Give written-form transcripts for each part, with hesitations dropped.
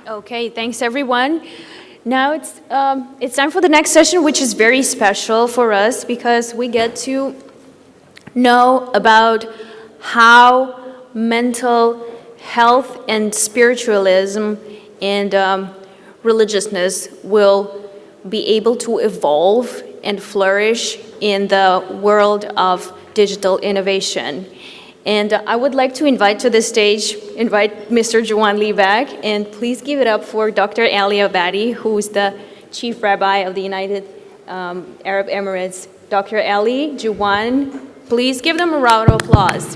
Okay, thanks everyone. Now it's time for the next session, which is very special for us because we get to know about how mental health and spiritualism and religiousness will be able to evolve and flourish in the world of digital innovation. And I would like to invite to the stage, Mr. Juwan back, and please give it up for Dr. Ali Abadi, who is the Chief Rabbi of the United Arab Emirates. Dr. Ali, Juwan, please give them a round of applause.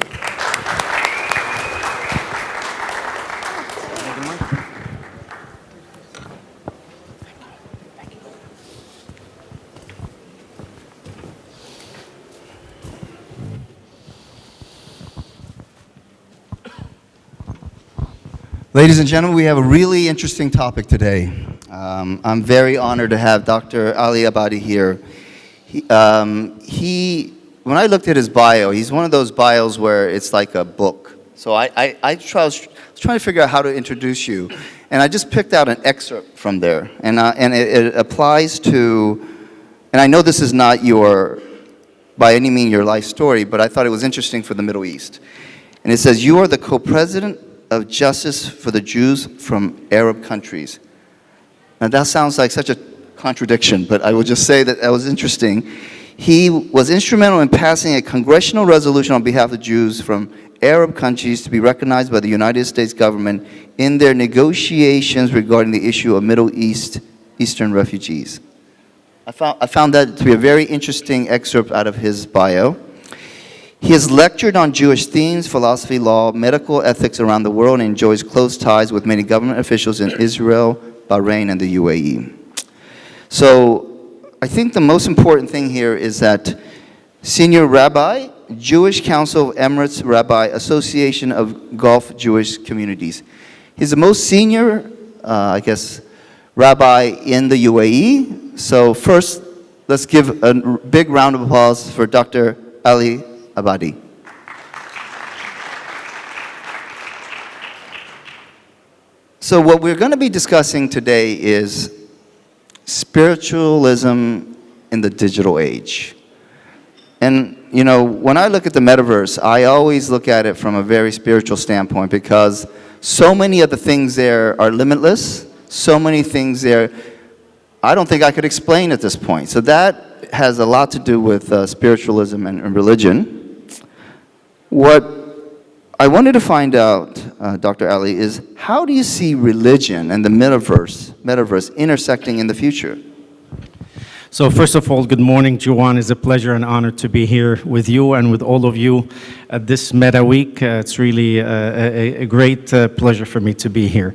Ladies and gentlemen, we have a really interesting topic today. I'm very honored to have Dr. Ali Abadi here. When I looked at his bio, he's one of those bios where it's like a book. So I was trying to figure out how to introduce you, and I just picked out an excerpt from there, and it applies to, and I know this is not by any means your life story, but I thought it was interesting for the Middle East. And it says, "You are the co-president of Justice for the Jews from Arab countries." Now that sounds like such a contradiction, but I will just say that was interesting. He was instrumental in passing a congressional resolution on behalf of Jews from Arab countries to be recognized by the United States government in their negotiations regarding the issue of Middle Eastern refugees. I found that to be a very interesting excerpt out of his bio. He has lectured on Jewish themes, philosophy, law, medical ethics around the world, and enjoys close ties with many government officials in Israel, Bahrain, and the UAE. So I think the most important thing here is that Senior Rabbi, Jewish Council of Emirates Rabbi, Association of Gulf Jewish Communities. He's the most senior, rabbi in the UAE. So first, let's give a big round of applause for Dr. Ali Abadi. So what we're going to be discussing today is spiritualism in the digital age. And, you know, when I look at the Metaverse, I always look at it from a very spiritual standpoint because so many of the things there are limitless, so many things there I don't think I could explain at this point. So that has a lot to do with spiritualism and religion. What I wanted to find out, Dr. Ali, is how do you see religion and the metaverse intersecting in the future? So first of all, good morning, Juwan. It's a pleasure and honor to be here with you and with all of you at this Meta Week. It's really a great pleasure for me to be here.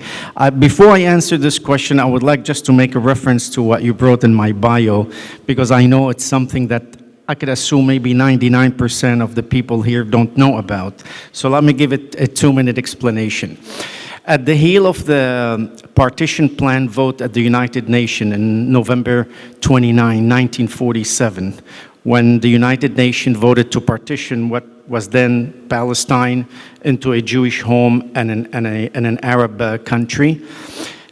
Before I answer this question, I would like just to make a reference to what you brought in my bio, because I know it's something that I could assume maybe 99% of the people here don't know about. So let me give it a 2-minute explanation. At the heel of the partition plan vote at the United Nations in November 29, 1947, when the United Nations voted to partition what was then Palestine into a Jewish home and an Arab country.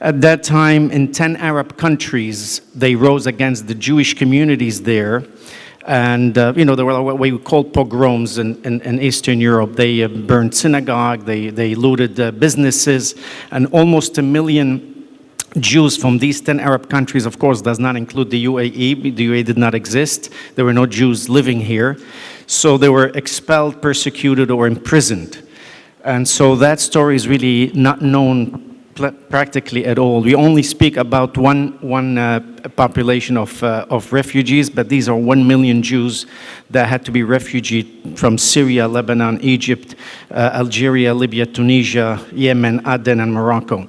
At that time, in 10 Arab countries, they rose against the Jewish communities there. And, there were what we call pogroms in Eastern Europe. They burned synagogue, they looted businesses, and almost 1 million Jews from these 10 Arab countries, of course, does not include the UAE. The UAE did not exist. There were no Jews living here. So they were expelled, persecuted, or imprisoned. And so that story is really not known practically at all. We only speak about one population of refugees, but these are 1 million Jews that had to be refugeed from Syria, Lebanon, Egypt, Algeria, Libya, Tunisia, Yemen, Aden, and Morocco.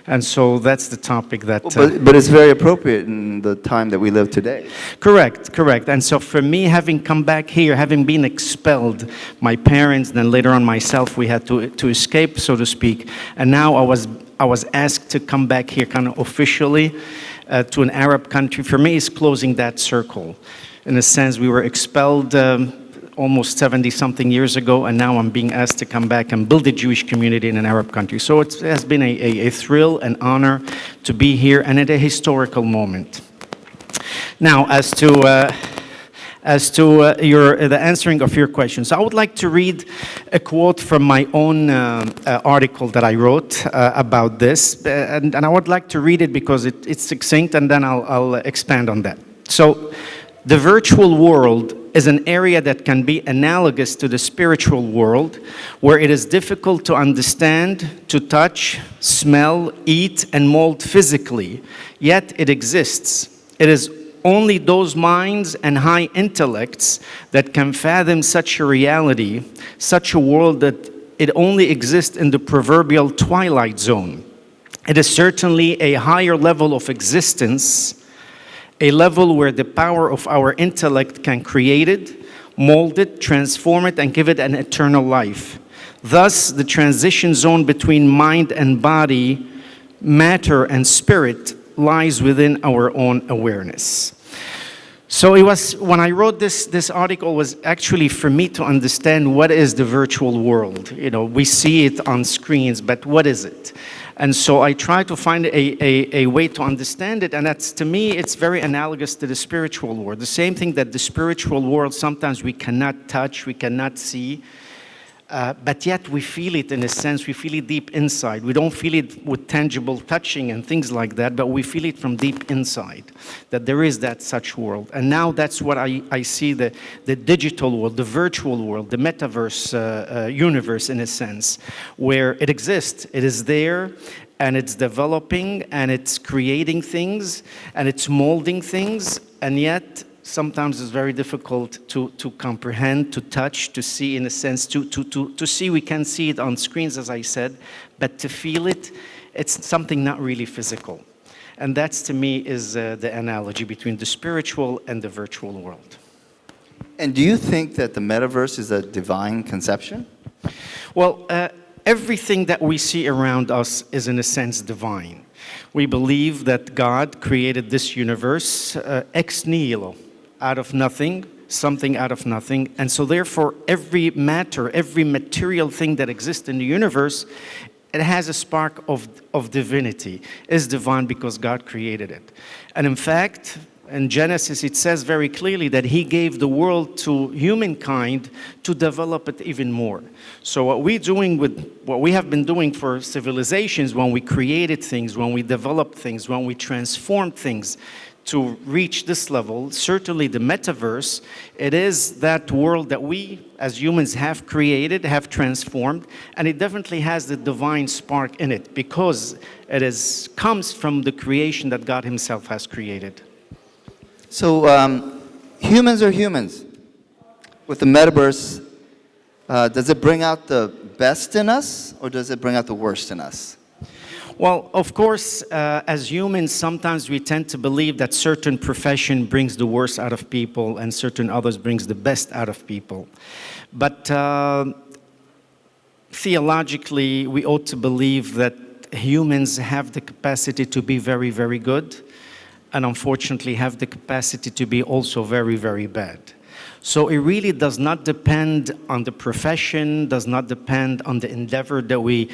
And so that's the topic that... But it's very appropriate in the time that we live today. Correct. And so for me, having come back here, having been expelled, my parents, then later on myself, we had to escape, so to speak. And now I was asked to come back here kind of officially to an Arab country. For me, it's closing that circle. In a sense, we were expelled almost 70-something years ago, and now I'm being asked to come back and build a Jewish community in an Arab country. So it has been a thrill and honor to be here, and at a historical moment. Now, as to the answering of your questions, I would like to read a quote from my own article that I wrote about this, and I would like to read it because it's succinct, and then I'll expand on that. So, the virtual world is an area that can be analogous to the spiritual world, where it is difficult to understand, to touch, smell, eat, and mold physically, yet it exists. It is only those minds and high intellects that can fathom such a reality, such a world that it only exists in the proverbial twilight zone. It is certainly a higher level of existence, a level where the power of our intellect can create it, mold it, transform it, and give it an eternal life. Thus, the transition zone between mind and body, matter and spirit, lies within our own awareness. So it was, when I wrote this article, was actually for me to understand what is the virtual world. You know, we see it on screens, but what is it? And so I try to find a way to understand it, and that's, to me, it's very analogous to the spiritual world. The same thing that the spiritual world, sometimes we cannot touch, we cannot see, but yet we feel it in a sense, we feel it deep inside. We don't feel it with tangible touching and things like that, but we feel it from deep inside, that there is that such world. And now that's what I see, the digital world, the virtual world, the metaverse universe in a sense, where it exists, it is there, and it's developing, and it's creating things, and it's molding things, and yet sometimes it's very difficult to comprehend, to touch, to see, in a sense, to see. We can see it on screens, as I said, but to feel it, it's something not really physical. And that's, to me, is the analogy between the spiritual and the virtual world. And do you think that the metaverse is a divine conception? Well, everything that we see around us is, in a sense, divine. We believe that God created this universe ex nihilo, out of nothing, something out of nothing. And so therefore, every matter, every material thing that exists in the universe, it has a spark of divinity. It's divine because God created it. And in fact, in Genesis, it says very clearly that He gave the world to humankind to develop it even more. So what we have been doing for civilizations, when we created things, when we developed things, when we transformed things, to reach this level, certainly the metaverse, it is that world that we as humans have created, have transformed, and it definitely has the divine spark in it because it comes from the creation that God Himself has created. So humans are humans. With the metaverse, does it bring out the best in us, or does it bring out the worst in us? Well, of course, as humans, sometimes we tend to believe that certain profession brings the worst out of people and certain others brings the best out of people. But theologically, we ought to believe that humans have the capacity to be very, very good, and unfortunately have the capacity to be also very, very bad. So it really does not depend on the profession, does not depend on the endeavor that we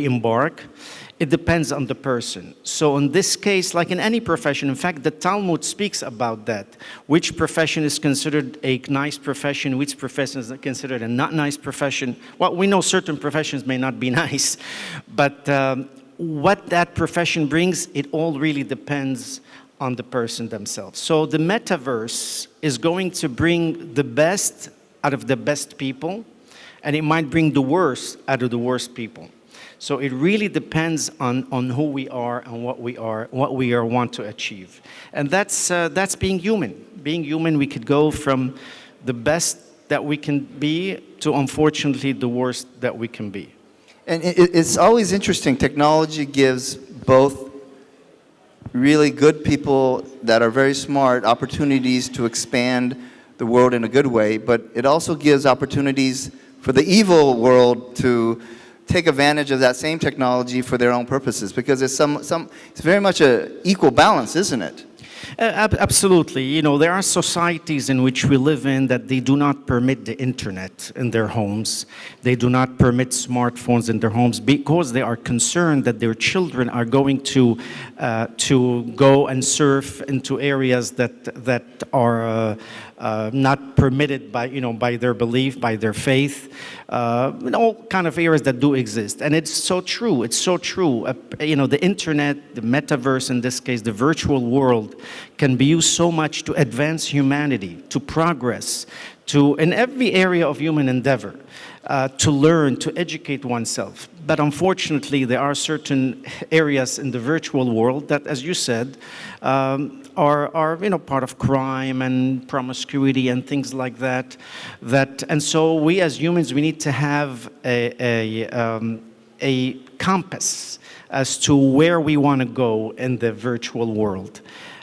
embark. It depends on the person. So in this case, like in any profession, in fact, the Talmud speaks about that. Which profession is considered a nice profession, which profession is considered a not nice profession. Well, we know certain professions may not be nice, but what that profession brings, it all really depends on the person themselves. So the metaverse is going to bring the best out of the best people, and it might bring the worst out of the worst people. So it really depends on who we are and what we want to achieve. And that's being human. Being human, we could go from the best that we can be to, unfortunately, the worst that we can be. And it's always interesting. Technology gives both really good people that are very smart opportunities to expand the world in a good way, but it also gives opportunities for the evil world to take advantage of that same technology for their own purposes, because it's very much an equal balance, isn't it? Absolutely. You know, there are societies in which we live in that they do not permit the internet in their homes. They do not permit smartphones in their homes because they are concerned that their children are going to go and surf into areas that are not permitted by, you know, by their belief, by their faith, in all kind of areas that do exist. And it's so true. It's so true. You know, the internet, the metaverse, in this case, the virtual world, can be used so much to advance humanity, to progress, to in every area of human endeavor, to learn, to educate oneself. But unfortunately, there are certain areas in the virtual world that, as you said, are you know, part of crime and promiscuity and things like that. And so we as humans, we need to have a compass as to where we want to go in the virtual world.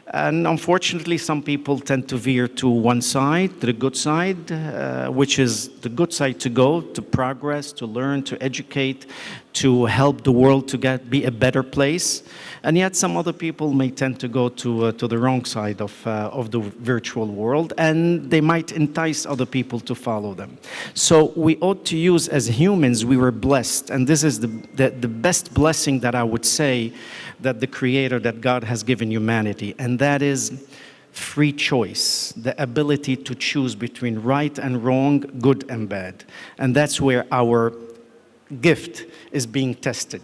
And unfortunately, some people tend to veer to one side, to the good side, which is the good side to go, to progress, to learn, to educate, to help the world to be a better place. And yet some other people may tend to go to the wrong side of the virtual world, and they might entice other people to follow them. So we ought to use, as humans, we were blessed, and this is the best blessing that I would say that the Creator, that God has given humanity, and that is free choice, the ability to choose between right and wrong, good and bad. And that's where our gift is being tested.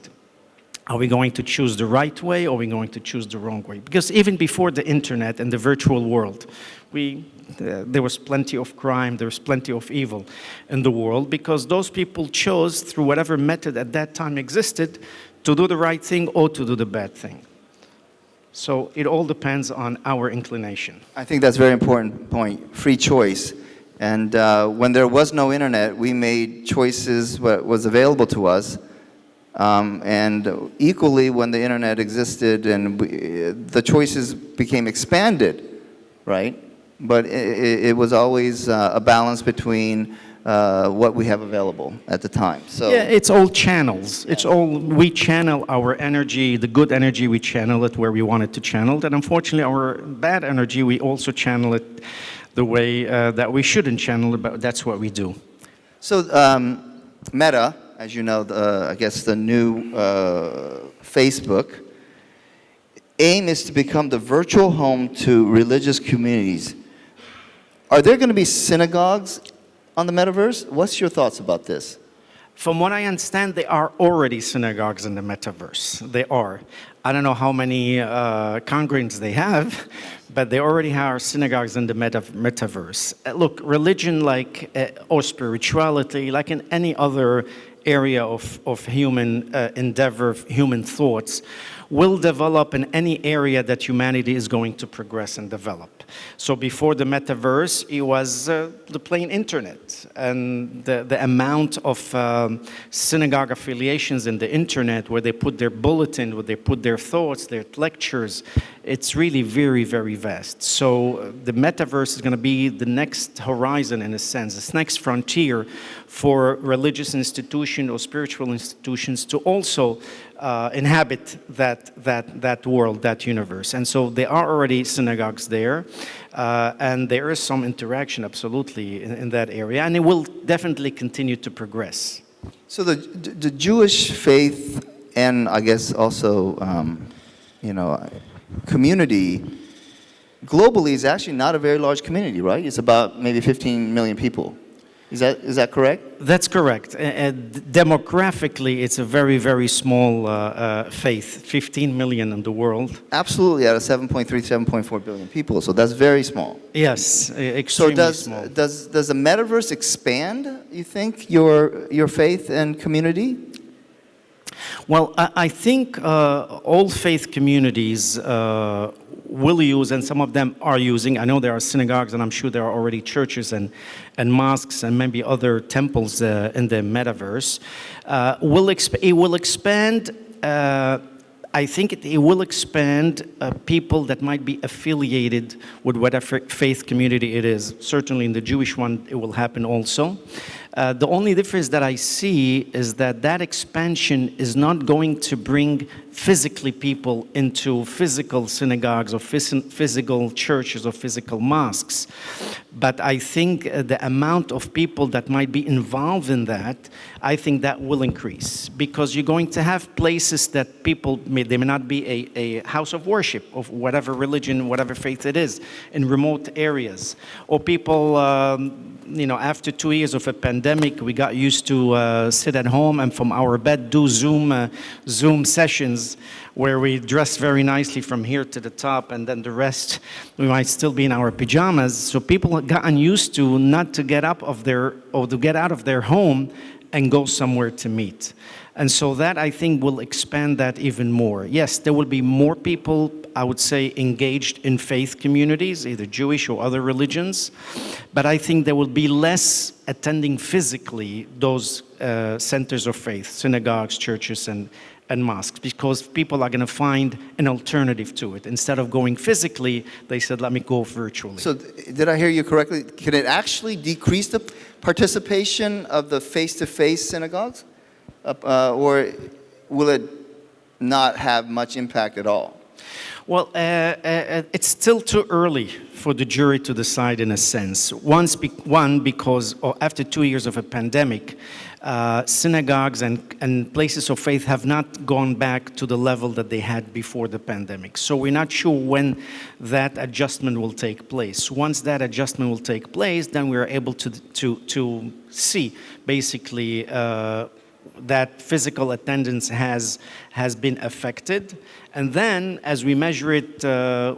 Are we going to choose the right way, or are we going to choose the wrong way? Because even before the internet and the virtual world, there was plenty of crime, there was plenty of evil in the world, because those people chose, through whatever method at that time existed, to do the right thing or to do the bad thing. So it all depends on our inclination. I think that's a very important point, free choice. And when there was no internet, we made choices what was available to us. And equally, when the internet existed and the choices became expanded, right? But it was always a balance between what we have available at the time. So yeah, it's all channels. It's all, we channel our energy, the good energy, we channel it where we want it to channel it. And unfortunately, our bad energy, we also channel it the way that we shouldn't channel it, but that's what we do. So Meta, as you know, I guess the new Facebook, aim is to become the virtual home to religious communities. Are there going to be synagogues on the metaverse? What's your thoughts about this? From what I understand, there are already synagogues in the metaverse. They are. I don't know how many congregants they have, but they already have synagogues in the metaverse. Look, religion, or spirituality, like in any other area of human endeavor, human thoughts, will develop in any area that humanity is going to progress and develop. So before the metaverse, it was the plain internet. And the amount of synagogue affiliations in the internet, where they put their bulletin, where they put their thoughts, their lectures, it's really very, very vast. So the metaverse is going to be the next horizon, in a sense, this next frontier for religious institutions or spiritual institutions to also inhabit that world, that universe. And so there are already synagogues there, and there is some interaction, absolutely, in that area, and it will definitely continue to progress. So the Jewish faith, and I guess also, community, globally is actually not a very large community, right? It's about maybe 15 million people. Is that correct? That's correct. Demographically, it's a very, very small faith, 15 million in the world. Absolutely, out of 7.3, 7.4 billion people, so that's very small. Yes, extremely small. Does the metaverse expand, you think, your faith and community? Well, I think all faith communities will use, and some of them are using, I know there are synagogues, and I'm sure there are already churches and mosques and maybe other temples in the metaverse. It will expand, I think it will expand people that might be affiliated with whatever faith community it is. Certainly in the Jewish one, it will happen also. The only difference that I see is that that expansion is not going to bring physically people into physical synagogues or physical churches or physical mosques. But I think the amount of people that might be involved in that, I think that will increase. Because you're going to have places that people, they may not be a house of worship of whatever religion, whatever faith it is, in remote areas. Or people, after 2 years of a pandemic, we got used to sit at home and from our bed do Zoom sessions where we dress very nicely from here to the top, and then the rest, we might still be in our pajamas. So people have gotten used to not to get up of their, or to get out of their home and go somewhere to meet. And so that, I think, will expand that even more. Yes, there will be more people, I would say, engaged in faith communities, either Jewish or other religions, but I think there will be less attending physically those centers of faith, synagogues, churches, and mosques, because people are going to find an alternative to it. Instead of going physically, they said, let me go virtually. So did I hear you correctly? Can it actually decrease the participation of the face-to-face synagogues? Or will it not have much impact at all? Well, it's still too early for the jury to decide in a sense. One, because after 2 years of a pandemic, synagogues and places of faith have not gone back to the level that they had before the pandemic. So we're not sure when that adjustment will take place. Once that adjustment will take place, then we're able to see basically that physical attendance has been affected. And then, as we measure it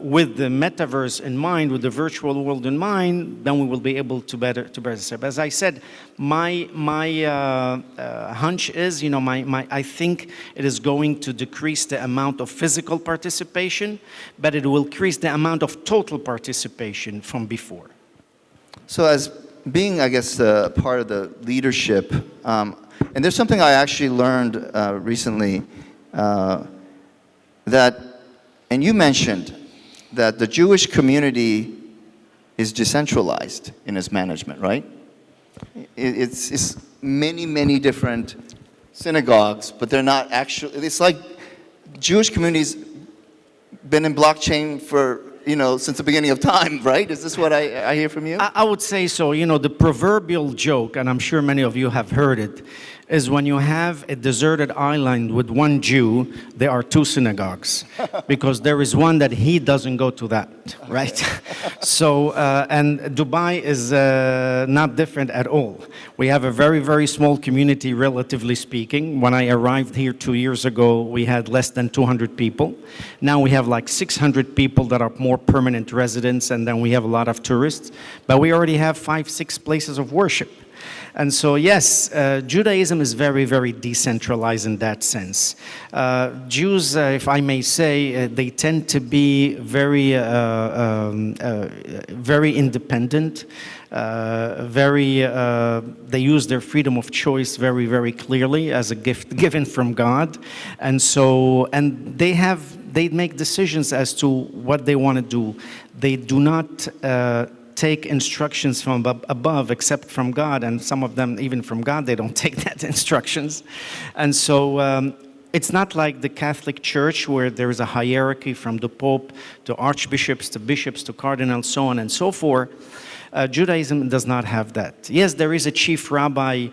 with the metaverse in mind, with the virtual world in mind, then we will be able to better say. As I said, my hunch is, I think it is going to decrease the amount of physical participation, but it will increase the amount of total participation from before. So as being, I guess, part of the leadership, and there's something I actually learned recently, that, and you mentioned that the Jewish community is decentralized in its management, right? It's many, many different synagogues, but they're not actually, it's like Jewish communities been in blockchain for, since the beginning of time, right? Is this what I hear from you? I would say so. The proverbial joke, and I'm sure many of you have heard it, is when you have a deserted island with one Jew, there are two synagogues, because there is one that he doesn't go to that, right? So, and Dubai is not different at all. We have a very, very small community, relatively speaking. When I arrived here 2 years ago, we had less than 200 people. Now we have like 600 people that are more permanent residents, and then we have a lot of tourists. But we already have 5-6 places of worship. And so, yes, Judaism is very, very decentralized in that sense. Jews, if I may say, they tend to be very, very independent. They use their freedom of choice very, very clearly as a gift given from God. And so, and they make decisions as to what they want to do. They do not take instructions from above except from God, and some of them even from God they don't take that instructions. And so it's not like the Catholic Church where there is a hierarchy from the Pope to archbishops to bishops to cardinals, so on and so forth. Judaism does not have that. Yes, there is a chief rabbi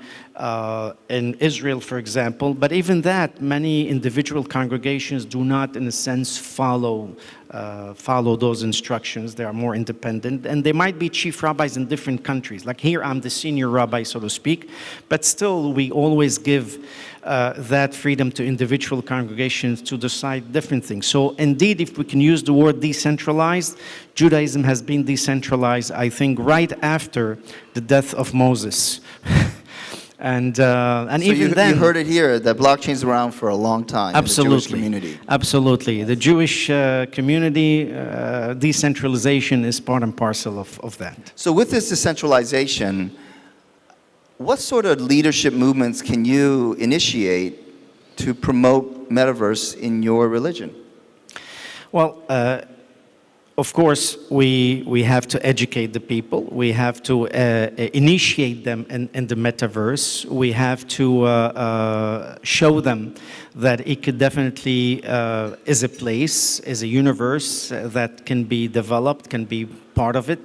in Israel, for example, but even that, many individual congregations do not, in a sense, follow those instructions. They are more independent, and there might be chief rabbis in different countries. Like here, I'm the senior rabbi, so to speak, but still, we always give that freedom to individual congregations to decide different things. So indeed, if we can use the word decentralized, Judaism has been decentralized, I think, right after the death of Moses. And so even then, you heard it here, that blockchain's around for a long time. Absolutely. In the Jewish community. Absolutely. The Jewish community, decentralization is part and parcel of that. So with this decentralization, what sort of leadership movements can you initiate to promote Metaverse in your religion? Well, of course, we have to educate the people. We have to initiate them in the metaverse. We have to show them that it could definitely is a place, is a universe that can be developed, can be part of it.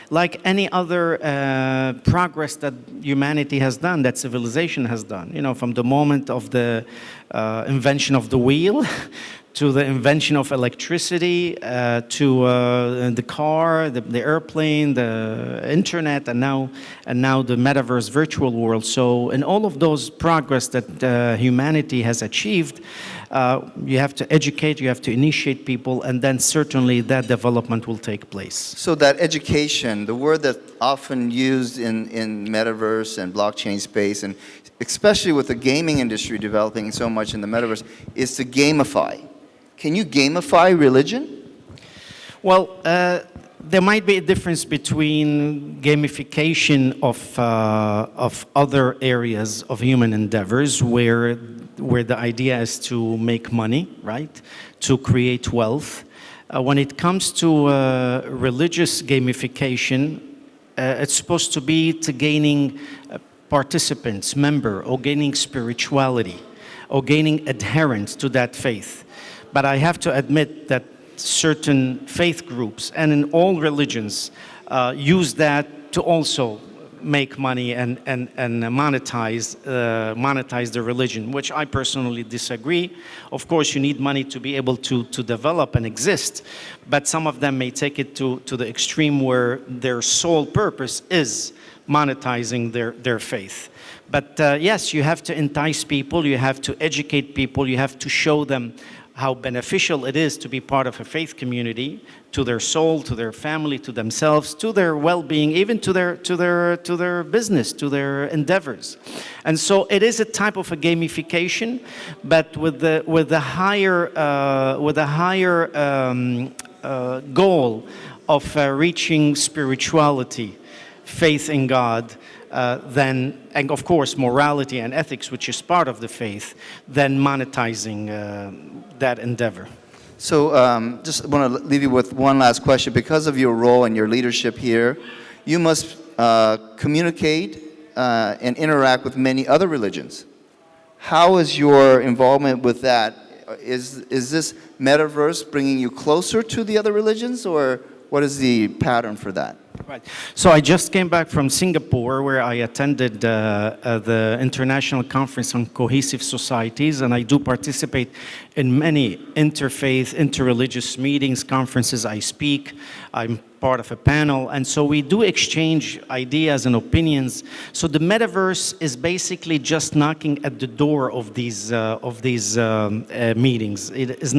Like any other progress that humanity has done, that civilization has done. You know, from the moment of the invention of the wheel to the invention of electricity, to the car, the airplane, the internet, and now the metaverse virtual world. So in all of those progress that humanity has achieved, you have to educate, you have to initiate people, and then certainly that development will take place. So that education, the word that's often used in metaverse and blockchain space, and especially with the gaming industry developing so much in the metaverse, is to gamify. Can you gamify religion? Well, there might be a difference between gamification of other areas of human endeavors where the idea is to make money, right? To create wealth. When it comes to religious gamification, it's supposed to be to gaining participants, or gaining spirituality, or gaining adherence to that faith. But I have to admit that certain faith groups and in all religions use that to also make money and monetize the religion, which I personally disagree. Of course, you need money to be able to develop and exist, but some of them may take it to the extreme where their sole purpose is monetizing their faith. But yes, you have to entice people, you have to educate people, you have to show them how beneficial it is to be part of a faith community, to their soul, to their family, to themselves, to their well-being, even to their business, to their endeavors. And so it is a type of a gamification, but with the higher goal of reaching spirituality, faith in God, and of course morality and ethics, which is part of the faith, then monetizing that endeavor. So just want to leave you with one last question. Because of your role and your leadership here, you must communicate and interact with many other religions. How is your involvement with that? Is this metaverse bringing you closer to the other religions, or what is the pattern for that? Right. So I just came back from Singapore, where I attended the International Conference on Cohesive Societies, and I do participate in many interfaith, interreligious meetings, conferences. I speak. I'm part of a panel, and so we do exchange ideas and opinions. So the metaverse is basically just knocking at the door of these meetings. It is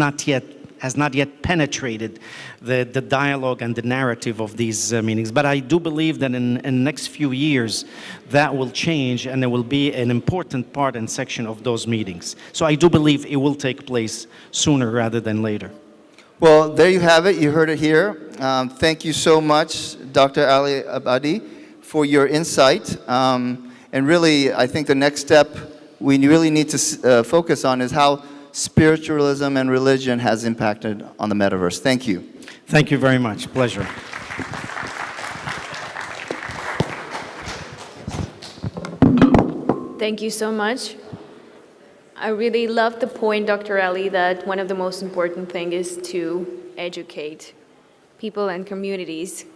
has not yet penetrated the dialogue and the narrative of these meetings. But I do believe that in the next few years, that will change, and there will be an important part and section of those meetings. So I do believe it will take place sooner rather than later. Well, there you have it. You heard it here. Thank you so much, Dr. Ali Abadi, for your insight. And really, I think the next step we really need to focus on is how spiritualism and religion has impacted on the metaverse. Thank you. Thank you very much. Pleasure. Thank you so much. I really love the point, Dr. Elie, that one of the most important things is to educate people and communities.